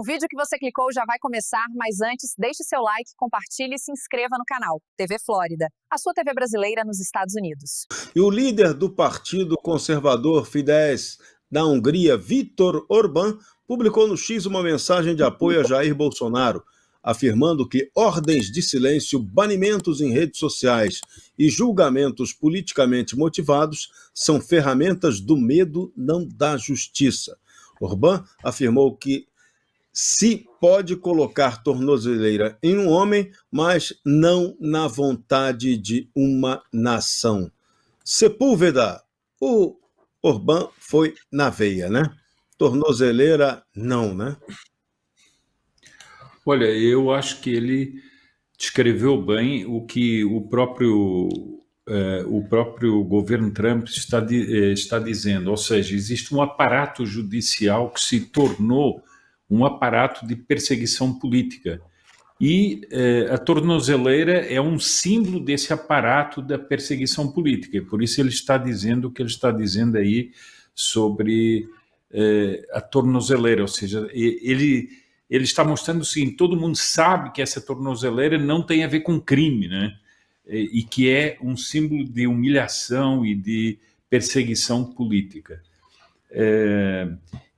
O vídeo que você clicou já vai começar, mas antes, deixe seu like, compartilhe e se inscreva no canal TV Flórida, a sua TV brasileira nos Estados Unidos. E o líder do partido conservador Fidesz da Hungria, Viktor Orbán, publicou no X uma mensagem de apoio a Jair Bolsonaro, afirmando que ordens de silêncio, banimentos em redes sociais e julgamentos politicamente motivados são ferramentas do medo, não da justiça. Orbán afirmou que se pode colocar tornozeleira em um homem, mas não na vontade de uma nação. Sepúlveda, o Orbán foi na veia, né? Tornozeleira, não, né? Olha, eu acho que ele descreveu bem o que o próprio governo Trump está dizendo, ou seja, existe um aparato judicial que se tornou um aparato de perseguição política. E a tornozeleira é um símbolo desse aparato da perseguição política. E por isso ele está dizendo o que ele está dizendo aí sobre a tornozeleira. Ou seja, ele está mostrando o seguinte: todo mundo sabe que essa tornozeleira não tem a ver com crime, né? E que é um símbolo de humilhação e de perseguição política.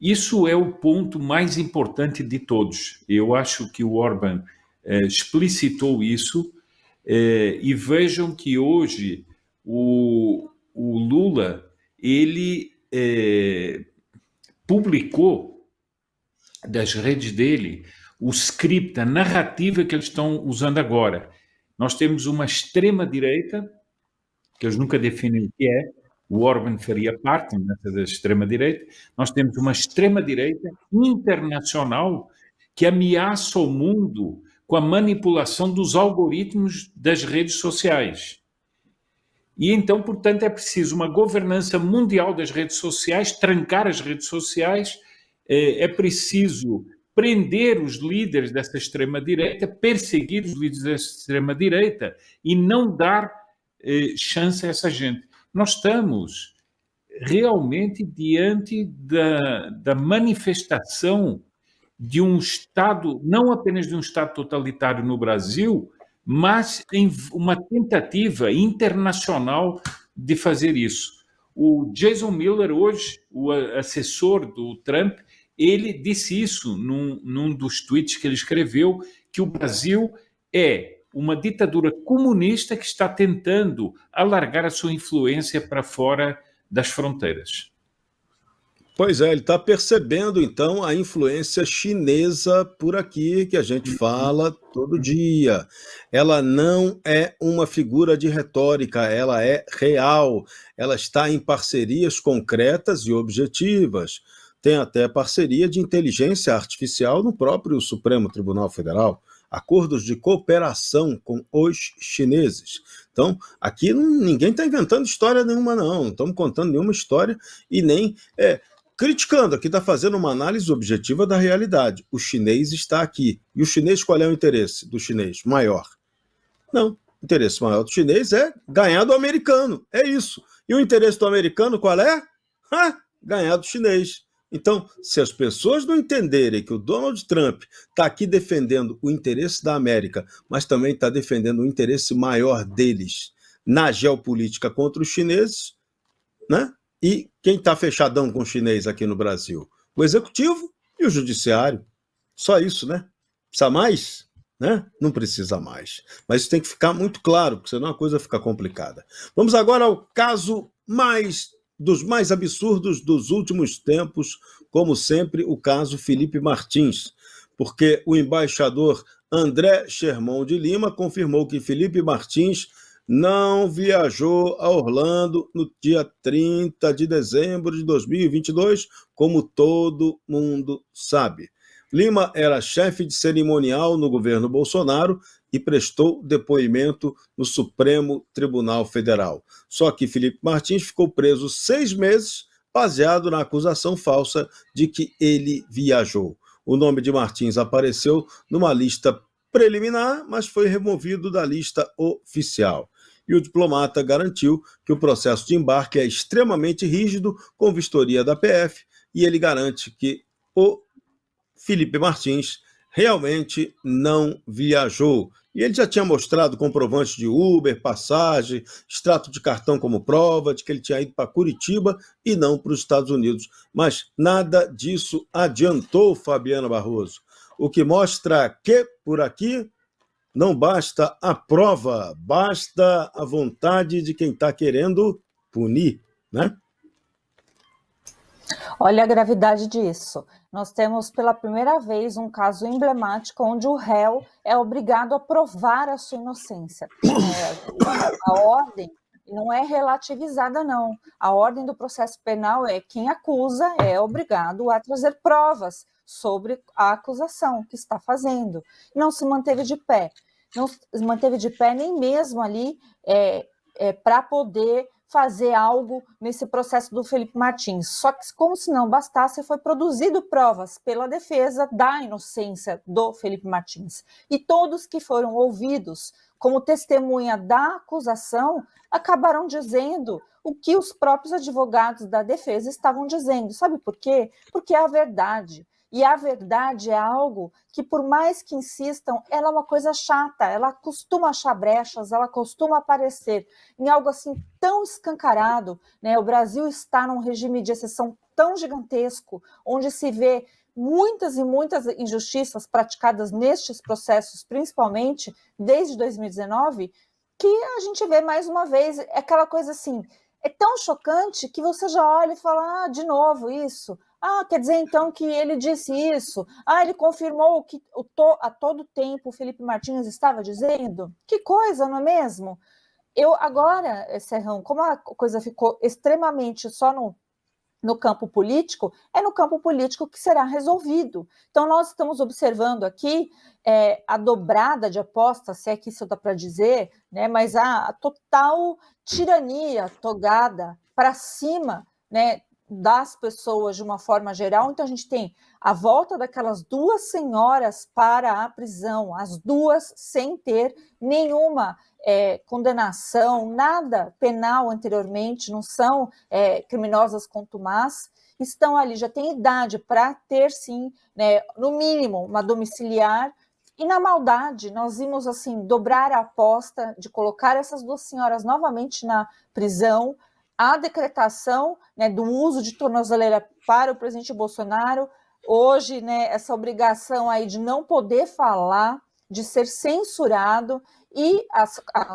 Isso é o ponto mais importante de todos. Eu acho que o Orbán explicitou isso, e vejam que hoje o Lula, ele publicou das redes dele o script, a narrativa que eles estão usando agora. Nós temos uma extrema-direita, que eles nunca definem o que é, o Orbán faria parte da extrema-direita. Nós temos uma extrema-direita internacional que ameaça o mundo com a manipulação dos algoritmos das redes sociais. E então, portanto, é preciso uma governança mundial das redes sociais, trancar as redes sociais, é preciso prender os líderes dessa extrema-direita, perseguir os líderes dessa extrema-direita e não dar chance a essa gente. Nós estamos realmente diante da manifestação de um Estado, não apenas de um Estado totalitário no Brasil, mas em uma tentativa internacional de fazer isso. O Jason Miller, hoje, o assessor do Trump, ele disse isso num dos tweets que ele escreveu, que o Brasil é uma ditadura comunista que está tentando alargar a sua influência para fora das fronteiras. Pois é, ele está percebendo, então, a influência chinesa por aqui, que a gente fala todo dia. Ela não é uma figura de retórica, ela é real. Ela está em parcerias concretas e objetivas. Tem até parceria de inteligência artificial no próprio Supremo Tribunal Federal. Acordos de cooperação com os chineses. Então, aqui ninguém está inventando história nenhuma, não estamos contando nenhuma história e nem criticando, aqui está fazendo uma análise objetiva da realidade. O chinês está aqui. E o chinês, qual é o interesse do chinês? Maior. Não, o interesse maior do chinês é ganhar do americano, é isso. E o interesse do americano qual é? Ganhar do chinês. Então, se as pessoas não entenderem que o Donald Trump está aqui defendendo o interesse da América, mas também está defendendo o interesse maior deles na geopolítica contra os chineses, né? E quem está fechadão com o chinês aqui no Brasil? O executivo e o judiciário. Só isso, né? Precisa mais? Né? Não precisa mais. Mas isso tem que ficar muito claro, porque senão a coisa fica complicada. Vamos agora ao caso dos mais absurdos dos últimos tempos, como sempre, o caso Felipe Martins, porque o embaixador André Sherman de Lima confirmou que Felipe Martins não viajou a Orlando no dia 30 de dezembro de 2022, como todo mundo sabe. Lima era chefe de cerimonial no governo Bolsonaro e prestou depoimento no Supremo Tribunal Federal. Só que Felipe Martins ficou preso 6 meses, baseado na acusação falsa de que ele viajou. O nome de Martins apareceu numa lista preliminar, mas foi removido da lista oficial. E o diplomata garantiu que o processo de embarque é extremamente rígido, com vistoria da PF, e ele garante que o Felipe Martins realmente não viajou. E ele já tinha mostrado comprovante de Uber, passagem, extrato de cartão como prova de que ele tinha ido para Curitiba e não para os Estados Unidos. Mas nada disso adiantou, Fabiana Barroso. O que mostra que, por aqui, não basta a prova, basta a vontade de quem está querendo punir, né? Olha a gravidade disso. Nós temos pela primeira vez um caso emblemático onde o réu é obrigado a provar a sua inocência. A ordem não é relativizada, não. A ordem do processo penal é quem acusa é obrigado a trazer provas sobre a acusação que está fazendo. Não se manteve de pé. Não se manteve de pé nem mesmo ali para poder fazer algo nesse processo do Felipe Martins. Só que, como se não bastasse, foi produzido provas pela defesa da inocência do Felipe Martins. E todos que foram ouvidos como testemunha da acusação acabaram dizendo o que os próprios advogados da defesa estavam dizendo. Sabe por quê? Porque é a verdade. E a verdade é algo que, por mais que insistam, ela é uma coisa chata, ela costuma achar brechas, ela costuma aparecer em algo assim tão escancarado, né? O Brasil está num regime de exceção tão gigantesco, onde se vê muitas e muitas injustiças praticadas nestes processos, principalmente desde 2019, que a gente vê mais uma vez aquela coisa assim, é tão chocante que você já olha e fala, de novo isso. Quer dizer então que ele disse isso? Ele confirmou o que a todo tempo o Felipe Martins estava dizendo? Que coisa, não é mesmo? Agora, Serrão, como a coisa ficou extremamente só no campo político, é no campo político que será resolvido. Então, nós estamos observando aqui a dobrada de apostas, se é que isso dá para dizer, né, mas a total tirania togada para cima, né, das pessoas de uma forma geral. Então, a gente tem a volta daquelas duas senhoras para a prisão, as duas sem ter nenhuma condenação, nada penal anteriormente, não são criminosas contumaz, estão ali, já têm idade para ter, sim, né, no mínimo, uma domiciliar. E na maldade, nós vimos assim dobrar a aposta de colocar essas duas senhoras novamente na prisão, a decretação, né, do uso de tornozeleira para o presidente Bolsonaro, hoje, né, essa obrigação aí de não poder falar, de ser censurado, e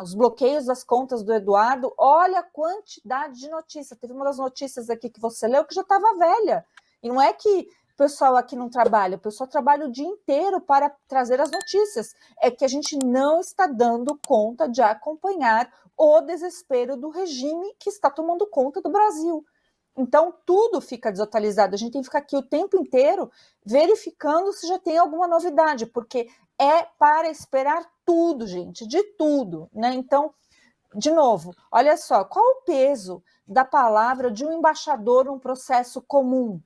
os bloqueios das contas do Eduardo. Olha a quantidade de notícias. Teve uma das notícias aqui que você leu que já estava velha. E não é que o pessoal aqui não trabalha, o pessoal trabalha o dia inteiro para trazer as notícias. É que a gente não está dando conta de acompanhar o desespero do regime que está tomando conta do Brasil. Então, tudo fica desatualizado. A gente tem que ficar aqui o tempo inteiro verificando se já tem alguma novidade, porque é para esperar tudo, gente, de tudo, né? Então, de novo, olha só, qual o peso da palavra de um embaixador num processo comum?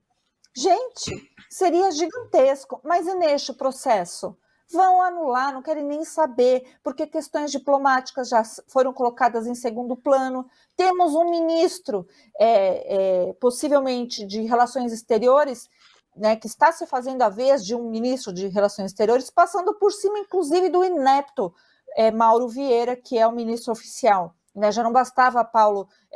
Gente, seria gigantesco, mas e neste processo? Vão anular, não querem nem saber, porque questões diplomáticas já foram colocadas em segundo plano. Temos um ministro, possivelmente de Relações Exteriores, né, que está se fazendo a vez de um ministro de Relações Exteriores, passando por cima, inclusive, do inepto Mauro Vieira, que é o ministro oficial. Né, já não bastava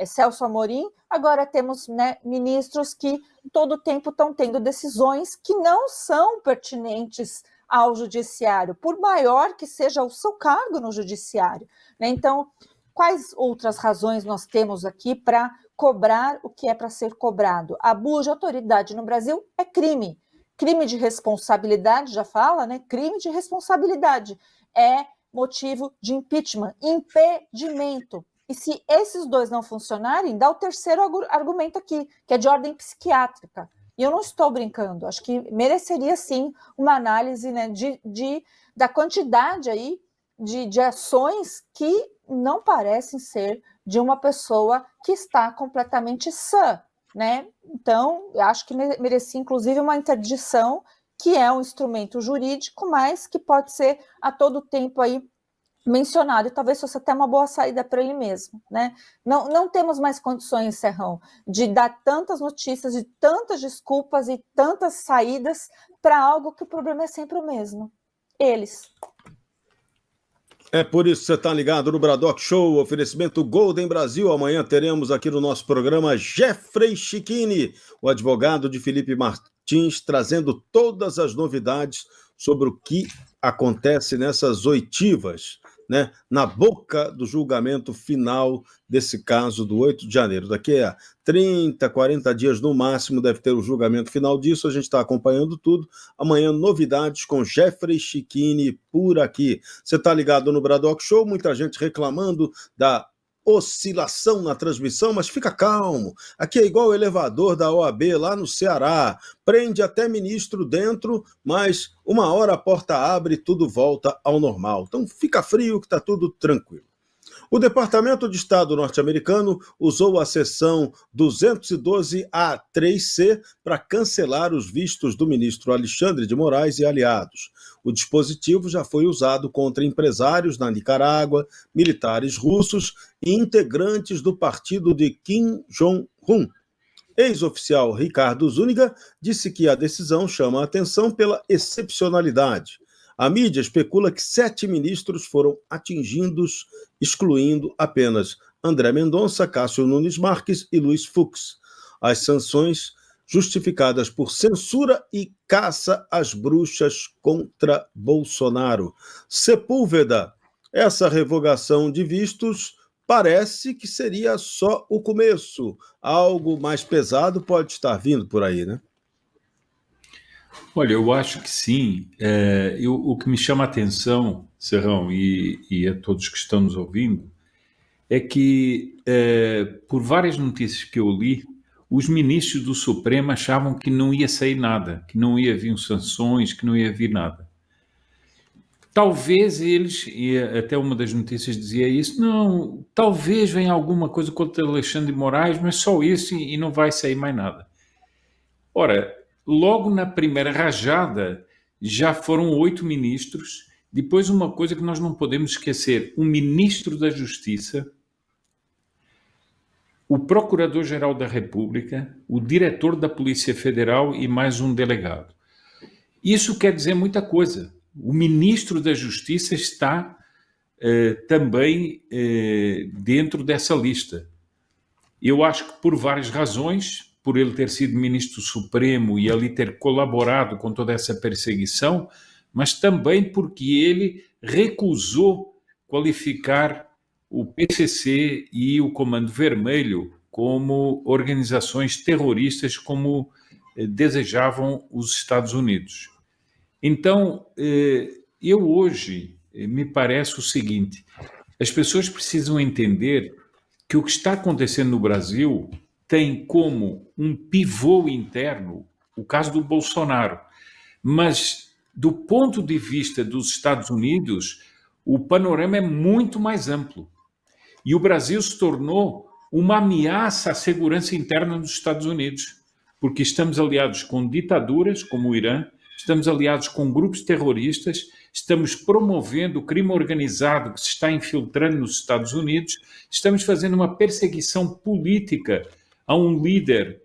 Celso Amorim, agora temos, né, ministros que todo o tempo estão tendo decisões que não são pertinentes ao judiciário, por maior que seja o seu cargo no judiciário. Né? Então, quais outras razões nós temos aqui para cobrar o que é para ser cobrado? Abuso de autoridade no Brasil é crime. Crime de responsabilidade, já fala, né? Crime de responsabilidade é motivo de impeachment, impedimento. E se esses dois não funcionarem, dá o terceiro argumento aqui, que é de ordem psiquiátrica. E eu não estou brincando, acho que mereceria sim uma análise, né, da quantidade aí de ações que não parecem ser de uma pessoa que está completamente sã, né? Então, eu acho que merecia inclusive uma interdição, que é um instrumento jurídico, mas que pode ser a todo tempo aí mencionado, e talvez fosse até uma boa saída para ele mesmo, né? Não temos mais condições, Serrão, de dar tantas notícias, de tantas desculpas e tantas saídas para algo que o problema é sempre o mesmo. Eles. É por isso que você está ligado no Bradock Show, oferecimento Golden Brasil. Amanhã teremos aqui no nosso programa Jeffrey Chiquini, o advogado de Felipe Martins, trazendo todas as novidades sobre o que acontece nessas oitivas, né, na boca do julgamento final desse caso do 8 de janeiro. Daqui a 30, 40 dias no máximo deve ter o julgamento final disso, a gente está acompanhando tudo. Amanhã, novidades com Jeffrey Chiquini por aqui. Você está ligado no Bradock Show, muita gente reclamando da oscilação na transmissão, mas fica calmo. Aqui é igual o elevador da OAB lá no Ceará. Prende até ministro dentro, mas uma hora a porta abre e tudo volta ao normal. Então fica frio que está tudo tranquilo. O Departamento de Estado norte-americano usou a seção 212A3C para cancelar os vistos do ministro Alexandre de Moraes e aliados. O dispositivo já foi usado contra empresários na Nicarágua, militares russos e integrantes do partido de Kim Jong-un. Ex-oficial Ricardo Zúñiga disse que a decisão chama a atenção pela excepcionalidade. A mídia especula que 7 ministros foram atingidos, excluindo apenas André Mendonça, Cássio Nunes Marques e Luiz Fux. As sanções justificadas por censura e caça às bruxas contra Bolsonaro. Sepúlveda, essa revogação de vistos parece que seria só o começo. Algo mais pesado pode estar vindo por aí, né? Olha, eu acho que sim. O que me chama a atenção, Serrão, e a todos que estão nos ouvindo, é que, por várias notícias que eu li, os ministros do Supremo achavam que não ia sair nada, que não ia vir sanções, que não ia vir nada. Talvez eles, e até uma das notícias dizia isso, não, talvez venha alguma coisa contra Alexandre de Moraes, mas só isso e não vai sair mais nada. Ora, logo na primeira rajada, já foram 8 ministros. Depois, uma coisa que nós não podemos esquecer, o ministro da Justiça, o procurador-geral da República, o diretor da Polícia Federal e mais um delegado. Isso quer dizer muita coisa. O ministro da Justiça está também dentro dessa lista. Eu acho que por várias razões, por ele ter sido ministro supremo e ali ter colaborado com toda essa perseguição, mas também porque ele recusou qualificar o PCC e o Comando Vermelho como organizações terroristas como desejavam os Estados Unidos. Então, eu hoje me parece o seguinte, as pessoas precisam entender que o que está acontecendo no Brasil tem como um pivô interno o caso do Bolsonaro. Mas, do ponto de vista dos Estados Unidos, o panorama é muito mais amplo. E o Brasil se tornou uma ameaça à segurança interna dos Estados Unidos, porque estamos aliados com ditaduras como o Irã, estamos aliados com grupos terroristas, estamos promovendo o crime organizado que se está infiltrando nos Estados Unidos, estamos fazendo uma perseguição política a um líder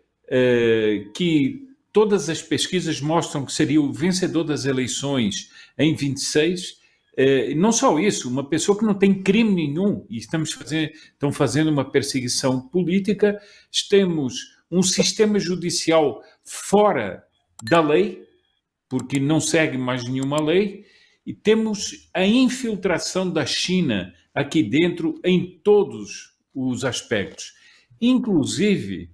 que todas as pesquisas mostram que seria o vencedor das eleições em 26. Não só isso, uma pessoa que não tem crime nenhum, e estão fazendo uma perseguição política, temos um sistema judicial fora da lei, porque não segue mais nenhuma lei, e temos a infiltração da China aqui dentro em todos os aspectos, inclusive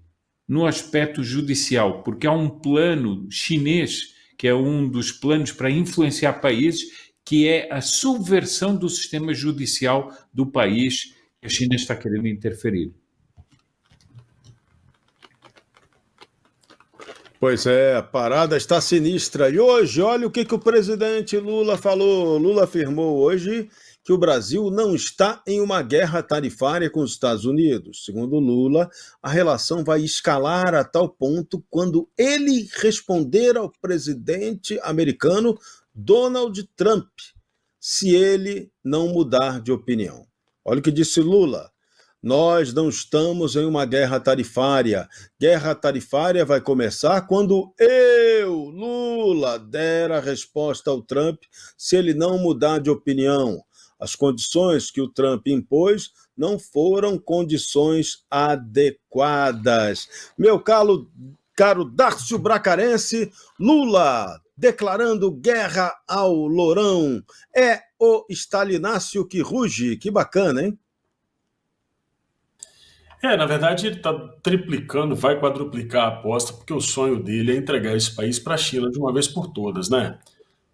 no aspecto judicial, porque há um plano chinês, que é um dos planos para influenciar países, que é a subversão do sistema judicial do país que a China está querendo interferir. Pois é, a parada está sinistra. E hoje, olha o que o presidente Lula falou. Lula afirmou hoje que o Brasil não está em uma guerra tarifária com os Estados Unidos. Segundo Lula, a relação vai escalar a tal ponto quando ele responder ao presidente americano Donald Trump se ele não mudar de opinião. Olha o que disse Lula. Nós não estamos em uma guerra tarifária. Guerra tarifária vai começar quando eu, Lula, der a resposta ao Trump se ele não mudar de opinião. As condições que o Trump impôs não foram condições adequadas. Meu caro Dárcio Bracarense, Lula declarando guerra ao Lourão. É o Stalinácio que ruge. Que bacana, hein? Na verdade, ele está triplicando, vai quadruplicar a aposta, porque o sonho dele é entregar esse país para a China de uma vez por todas, né?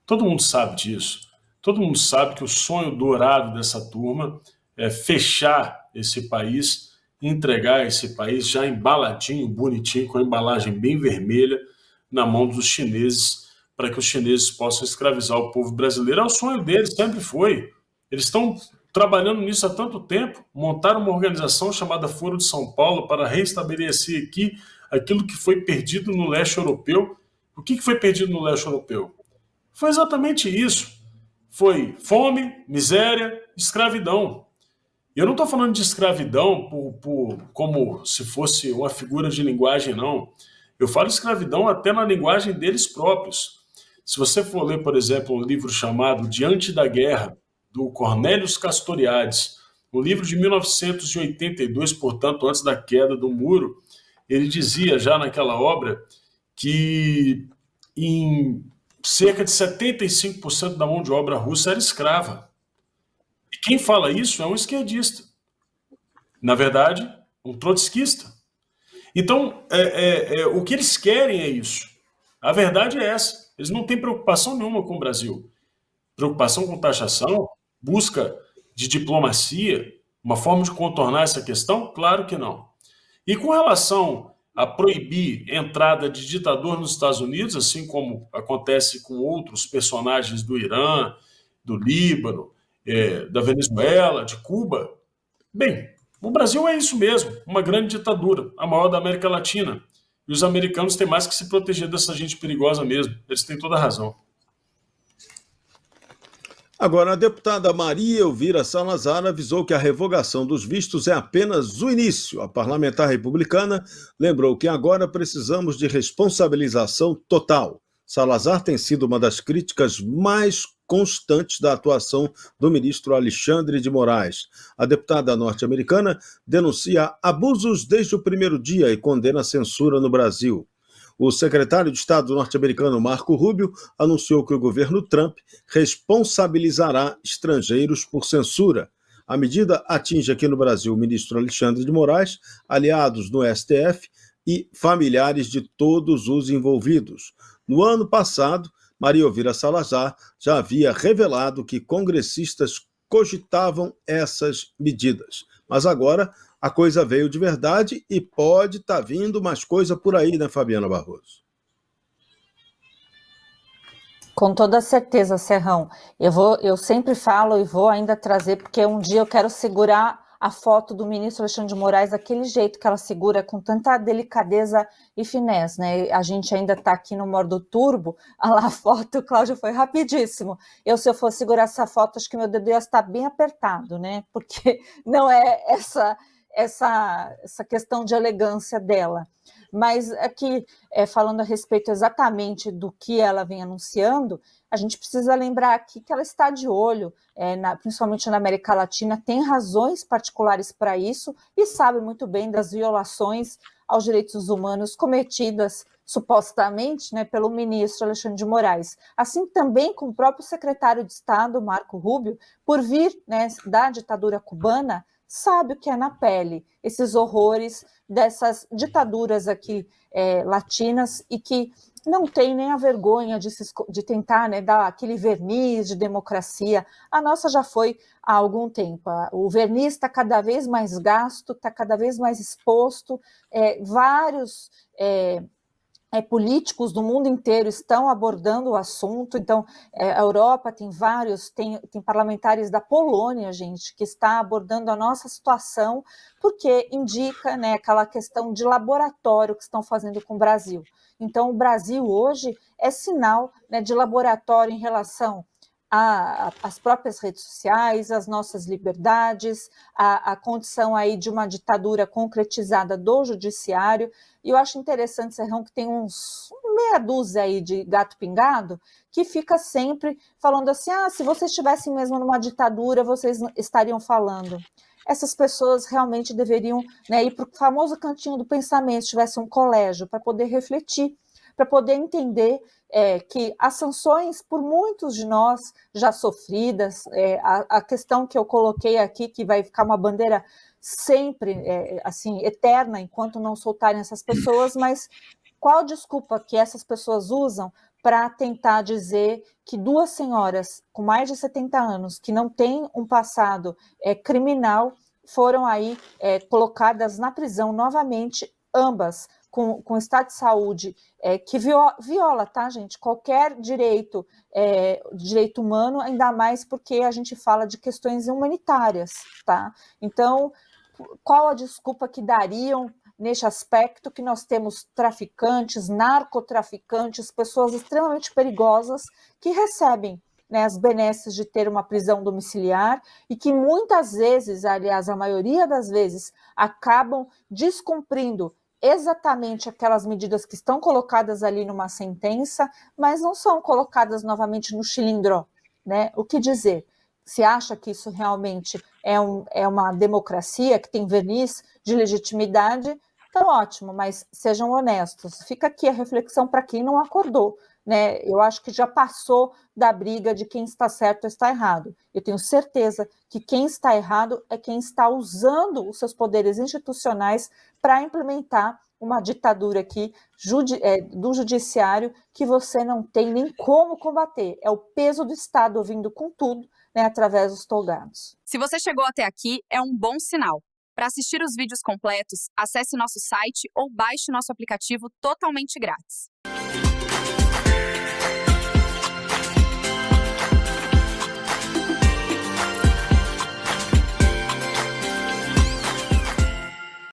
Todo mundo sabe disso. Todo mundo sabe que o sonho dourado dessa turma é fechar esse país, entregar esse país já embaladinho, bonitinho, com a embalagem bem vermelha, na mão dos chineses, para que os chineses possam escravizar o povo brasileiro. É o sonho deles, sempre foi. Eles estão trabalhando nisso há tanto tempo, montaram uma organização chamada Foro de São Paulo para restabelecer aqui aquilo que foi perdido no leste europeu. O que foi perdido no leste europeu? Foi exatamente isso. Foi fome, miséria, escravidão. E eu não estou falando de escravidão como se fosse uma figura de linguagem, não. Eu falo escravidão até na linguagem deles próprios. Se você for ler, por exemplo, um livro chamado Diante da Guerra, do Cornelius Castoriadis, um livro de 1982, portanto, antes da queda do muro, ele dizia já naquela obra que em cerca de 75% da mão de obra russa era escrava. E quem fala isso é um esquerdista. Na verdade, um trotskista. Então, o que eles querem é isso. A verdade é essa. Eles não têm preocupação nenhuma com o Brasil. Preocupação com taxação, busca de diplomacia, uma forma de contornar essa questão? Claro que não. E com relação a proibir entrada de ditador nos Estados Unidos, assim como acontece com outros personagens do Irã, do Líbano, da Venezuela, de Cuba, bem, o Brasil é isso mesmo, uma grande ditadura, a maior da América Latina. E os americanos têm mais que se proteger dessa gente perigosa mesmo. Eles têm toda a razão. Agora, a deputada Maria Elvira Salazar avisou que a revogação dos vistos é apenas o início. A parlamentar republicana lembrou que agora precisamos de responsabilização total. Salazar tem sido uma das críticas mais constantes da atuação do ministro Alexandre de Moraes. A deputada norte-americana denuncia abusos desde o primeiro dia e condena a censura no Brasil. O secretário de Estado norte-americano Marco Rubio anunciou que o governo Trump responsabilizará estrangeiros por censura. A medida atinge aqui no Brasil o ministro Alexandre de Moraes, aliados no STF e familiares de todos os envolvidos. No ano passado, Maria Elvira Salazar já havia revelado que congressistas cogitavam essas medidas. Mas agora a coisa veio de verdade e pode estar vindo mais coisa por aí, né, Fabiana Barroso? Com toda certeza, Serrão. Eu sempre falo e vou ainda trazer, porque um dia eu quero segurar a foto do ministro Alexandre de Moraes daquele jeito que ela segura, com tanta delicadeza e finesse, né? A gente ainda está aqui no modo turbo. Olha lá a foto, Cláudio, foi rapidíssimo. Se eu fosse segurar essa foto, acho que meu dedo ia estar bem apertado, né? Porque não é essa questão de elegância dela. Mas aqui, falando a respeito exatamente do que ela vem anunciando, a gente precisa lembrar aqui que ela está de olho, principalmente na América Latina, tem razões particulares para isso e sabe muito bem das violações aos direitos humanos cometidas supostamente, né, pelo ministro Alexandre de Moraes. Assim também com o próprio secretário de Estado, Marco Rubio, por vir, né, da ditadura cubana, sabe o que é na pele, esses horrores dessas ditaduras aqui latinas e que não tem nem a vergonha de tentar, né, dar aquele verniz de democracia. A nossa já foi há algum tempo. O verniz está cada vez mais gasto, está cada vez mais exposto. Vários políticos do mundo inteiro estão abordando o assunto. Então, a Europa tem tem parlamentares da Polônia, gente, que está abordando a nossa situação, porque indica, né, aquela questão de laboratório que estão fazendo com o Brasil. Então, o Brasil hoje é sinal, né, de laboratório em relação as próprias redes sociais, as nossas liberdades, a condição aí de uma ditadura concretizada do judiciário. E eu acho interessante, Serrão, que tem uns meia dúzia aí de gato pingado que fica sempre falando assim, se vocês estivessem mesmo numa ditadura, vocês estariam falando. Essas pessoas realmente deveriam, né, ir para o famoso cantinho do pensamento, se tivesse um colégio, para poder refletir, para poder entender que as sanções, por muitos de nós já sofridas, a questão que eu coloquei aqui, que vai ficar uma bandeira sempre assim eterna, enquanto não soltarem essas pessoas, mas qual desculpa que essas pessoas usam para tentar dizer que duas senhoras com mais de 70 anos, que não têm um passado criminal, foram aí colocadas na prisão novamente, ambas com estado de saúde que viola, tá, gente, qualquer direito humano, ainda mais porque a gente fala de questões humanitárias, tá? Então, qual a desculpa que dariam neste aspecto que nós temos traficantes, narcotraficantes, pessoas extremamente perigosas que recebem, né, as benesses de ter uma prisão domiciliar e que muitas vezes, aliás, a maioria das vezes, acabam descumprindo exatamente aquelas medidas que estão colocadas ali numa sentença, mas não são colocadas novamente no xilindró, né? O que dizer? Se acha que isso realmente é uma democracia que tem verniz de legitimidade, então ótimo, mas sejam honestos. Fica aqui a reflexão para quem não acordou, né? Eu acho que já passou da briga de quem está certo ou está errado. Eu tenho certeza que quem está errado é quem está usando os seus poderes institucionais para implementar uma ditadura aqui do judiciário que você não tem nem como combater. É o peso do Estado vindo com tudo, né, através dos tolgados. Se você chegou até aqui, é um bom sinal. Para assistir os vídeos completos, acesse nosso site ou baixe nosso aplicativo totalmente grátis.